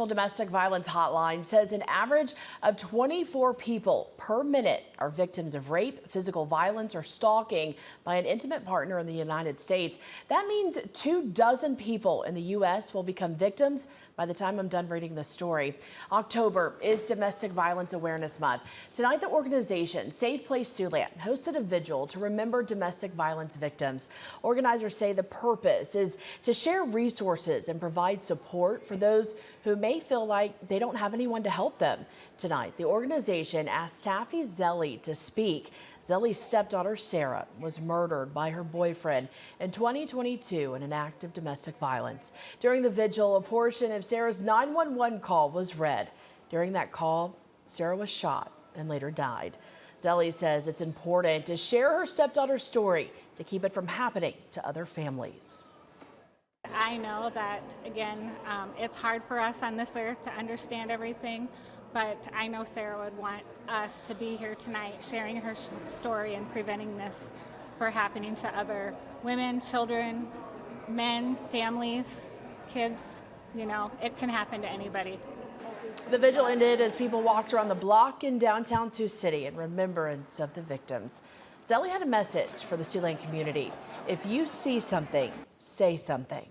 Domestic violence hotline says an average of 24 people per minute are victims of rape, physical violence, or stalking by an intimate partner in the United States. That means 24 people in the U.S. will become victims by the time I'm done reading this story. October is Domestic Violence Awareness Month. Tonight, the organization Safe Place Siouxland hosted a vigil to remember domestic violence victims. Organizers say the purpose is to share resources and provide support for those who may feel like they don't have anyone to help them. Tonight, the organization asked Taffy Zelli to speak. Zelli's stepdaughter, Sarah, was murdered by her boyfriend in 2022 in an act of domestic violence. During the vigil, a portion of Sarah's 911 call was read. During that call, Sarah was shot and later died. Zelli says it's important to share her stepdaughter's story to keep it from happening to other families. I know that, again, it's hard for us on this earth to understand everything, but I know Sarah would want us to be here tonight sharing her story and preventing this from happening to other women, children, men, families, kids. You know, it can happen to anybody. The vigil ended as people walked around the block in downtown Sioux City in remembrance of the victims. Zelli had a message for the Siouxland community. If you see something, say something.